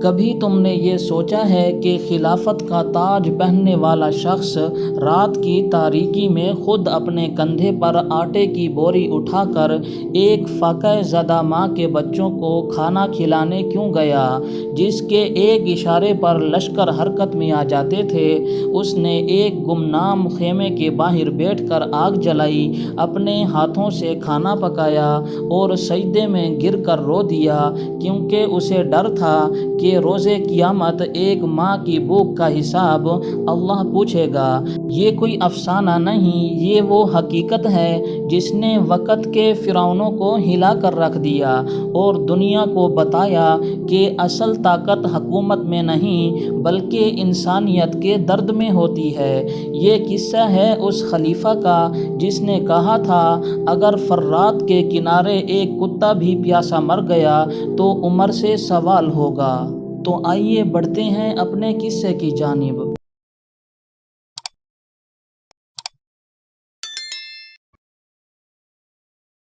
کبھی تم نے یہ سوچا ہے کہ خلافت کا تاج پہننے والا شخص رات کی تاریکی میں خود اپنے کندھے پر آٹے کی بوری اٹھا کر ایک فاقہ زدہ ماں کے بچوں کو کھانا کھلانے کیوں گیا، جس کے ایک اشارے پر لشکر حرکت میں آ جاتے تھے؟ اس نے ایک گمنام خیمے کے باہر بیٹھ کر آگ جلائی، اپنے ہاتھوں سے کھانا پکایا اور سجدے میں گر کر رو دیا، کیونکہ اسے ڈر تھا کہ روز قیامت ایک ماں کی بھوک کا حساب اللہ پوچھے گا۔ یہ کوئی افسانہ نہیں، یہ وہ حقیقت ہے جس نے وقت کے فرعونوں کو ہلا کر رکھ دیا اور دنیا کو بتایا کہ اصل طاقت حکومت میں نہیں بلکہ انسانیت کے درد میں ہوتی ہے۔ یہ قصہ ہے اس خلیفہ کا جس نے کہا تھا، اگر فرات کے کنارے ایک کتا بھی پیاسا مر گیا تو عمر سے سوال ہوگا۔ تو آئیے بڑھتے ہیں اپنے قصے کی جانب۔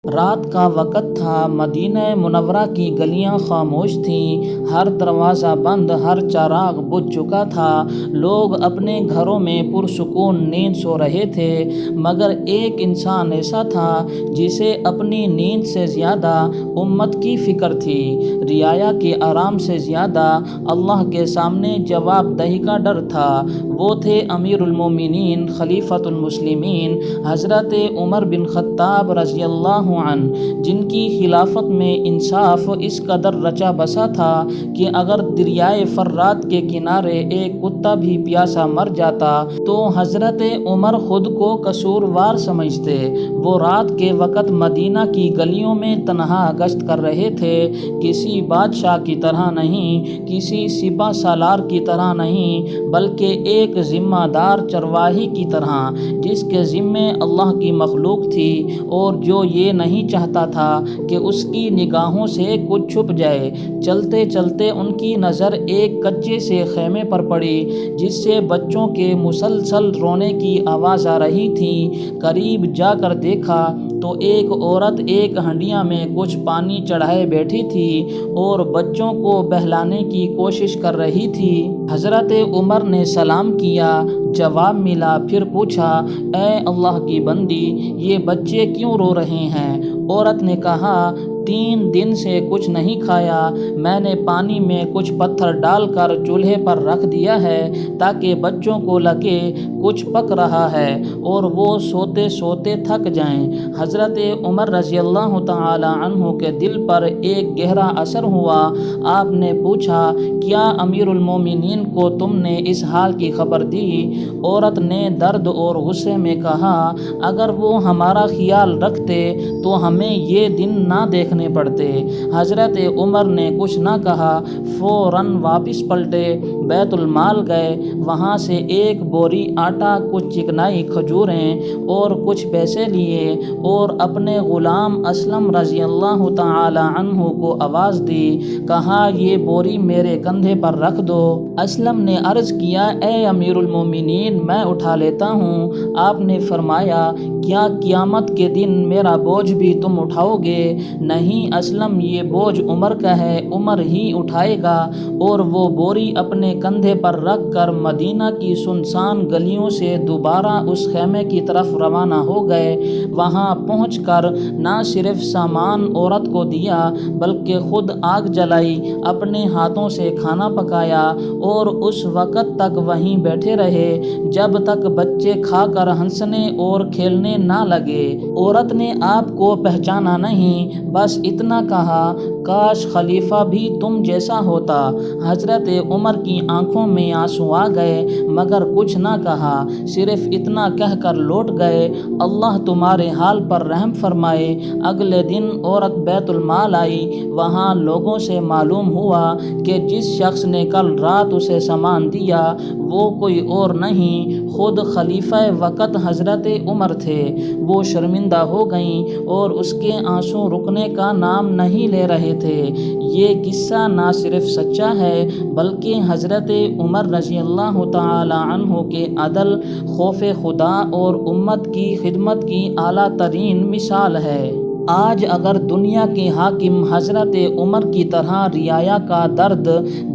رات کا وقت تھا، مدینہ منورہ کی گلیاں خاموش تھیں، ہر دروازہ بند، ہر چراغ بجھ چکا تھا۔ لوگ اپنے گھروں میں پرسکون نیند سو رہے تھے، مگر ایک انسان ایسا تھا جسے اپنی نیند سے زیادہ امت کی فکر تھی، رعایا کے آرام سے زیادہ اللہ کے سامنے جواب دہی کا ڈر تھا۔ وہ تھے امیر المومنین خلیفۃ المسلمین حضرت عمر بن خطاب رضی اللہ عنہ، جن کی خلافت میں انصاف اس قدر رچا بسا تھا کہ اگر دریائے فرات کے کنارے ایک کتا بھی پیاسا مر جاتا تو حضرت عمر خود کو قصوروار سمجھتے۔ وہ رات کے وقت مدینہ کی گلیوں میں تنہا گشت کر رہے تھے، کسی بادشاہ کی طرح نہیں، کسی سپہ سالار کی طرح نہیں، بلکہ ایک ذمہ دار چرواہی کی طرح جس کے ذمے اللہ کی مخلوق تھی اور جو یہ نہیں چاہتا تھا کہ اس کی نگاہوں سے کچھ چھپ جائے۔ چلتے چلتے ان کی نظر ایک کچے سے خیمے پر پڑی جس سے بچوں کے مسلسل رونے کی آواز آ رہی تھی۔ قریب جا کر دیکھا تو ایک عورت ایک ہنڈیا میں کچھ پانی چڑھائے بیٹھی تھی اور بچوں کو بہلانے کی کوشش کر رہی تھی۔ حضرت عمر نے سلام کیا، جواب ملا، پھر پوچھا، اے اللہ کی بندی، یہ بچے کیوں رو رہے ہیں؟ عورت نے کہا، 3 دن سے کچھ نہیں کھایا، میں نے پانی میں کچھ پتھر ڈال کر چولہے پر رکھ دیا ہے تاکہ بچوں کو لگے کچھ پک رہا ہے اور وہ سوتے سوتے تھک جائیں۔ حضرت عمر رضی اللہ تعالی عنہ کے دل پر ایک گہرا اثر ہوا۔ آپ نے پوچھا، کیا امیر المومنین کو تم نے اس حال کی خبر دی؟ عورت نے درد اور غصے میں کہا، اگر وہ ہمارا خیال رکھتے تو ہمیں یہ دن نہ دیکھنے پڑتے۔ حضرت عمر نے کچھ نہ کہا، فوراً واپس پلٹے، بیت المال گئے، وہاں سے ایک بوری آٹا، کچھ چکنائی کھجوریں اور کچھ پیسے لیے اور اپنے غلام اسلم رضی اللہ تعالی عنہ کو آواز دی، کہا، یہ بوری میرے کندھے پر رکھ دو۔ اسلم نے عرض کیا، اے امیر المومنین، میں اٹھا لیتا ہوں۔ آپ نے فرمایا، کیا قیامت کے دن میرا بوجھ بھی تم اٹھاؤ گے؟ نہیں اسلم، یہ بوجھ عمر کا ہے، عمر ہی اٹھائے گا۔ اور وہ بوری اپنے کندھے پر رکھ کر مدینہ کی سنسان گلیوں سے دوبارہ اس خیمے کی طرف روانہ ہو گئے۔ وہاں پہنچ کر نہ صرف سامان عورت کو دیا بلکہ خود آگ جلائی، اپنے ہاتھوں سے کھانا پکایا اور اس وقت تک وہیں بیٹھے رہے جب تک بچے کھا کر ہنسنے اور کھیلنے نہ لگے۔ عورت نے آپ کو پہچانا نہیں، بس اتنا کہا، کاش خلیفہ بھی تم جیسا ہوتا۔ حضرت عمر کی آنکھوں میں آنسو آ گئے مگر کچھ نہ کہا، صرف اتنا کہہ کر لوٹ گئے، اللہ تمہارے حال پر رحم فرمائے۔ اگلے دن عورت بیت المال آئی، وہاں لوگوں سے معلوم ہوا کہ جس شخص نے کل رات اسے سامان دیا وہ کوئی اور نہیں، خود خلیفہ وقت حضرت عمر تھے۔ وہ شرمندہ ہو گئیں اور اس کے آنسو رکنے کا نام نہیں لے رہے تھے۔ یہ قصہ نہ صرف سچا ہے بلکہ حضرت عمر رضی اللہ تعالی عنہ کے عدل، خوف خدا اور امت کی خدمت کی اعلیٰ ترین مثال ہے۔ آج اگر دنیا کے حاکم حضرت عمر کی طرح رعایا کا درد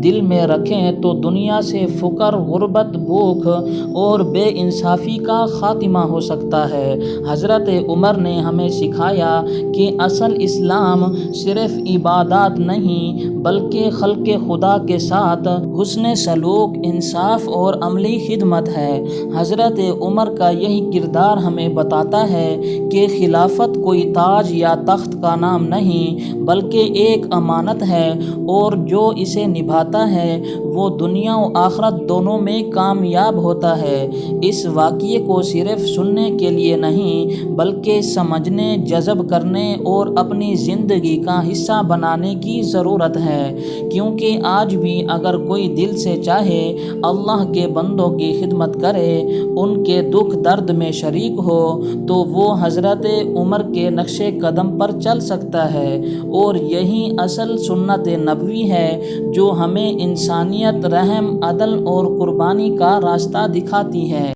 دل میں رکھیں تو دنیا سے فقر، غربت، بھوک اور بے انصافی کا خاتمہ ہو سکتا ہے۔ حضرت عمر نے ہمیں سکھایا کہ اصل اسلام صرف عبادات نہیں بلکہ خلق خدا کے ساتھ حسن سلوک، انصاف اور عملی خدمت ہے۔ حضرت عمر کا یہی کردار ہمیں بتاتا ہے کہ خلافت کوئی تاج یا تخت کا نام نہیں بلکہ ایک امانت ہے، اور جو اسے نبھاتا ہے وہ دنیا و آخرت دونوں میں کامیاب ہوتا ہے۔ اس واقعے کو صرف سننے کے لیے نہیں بلکہ سمجھنے، جذب کرنے اور اپنی زندگی کا حصہ بنانے کی ضرورت ہے، کیونکہ آج بھی اگر کوئی دل سے چاہے اللہ کے بندوں کی خدمت کرے، ان کے دکھ درد میں شریک ہو، تو وہ حضرت عمر کے نقش قدم پر چل سکتا ہے، اور یہی اصل سنت نبوی ہے جو ہمیں انسانیت، رحم، عدل اور قربانی کا راستہ دکھاتی ہے۔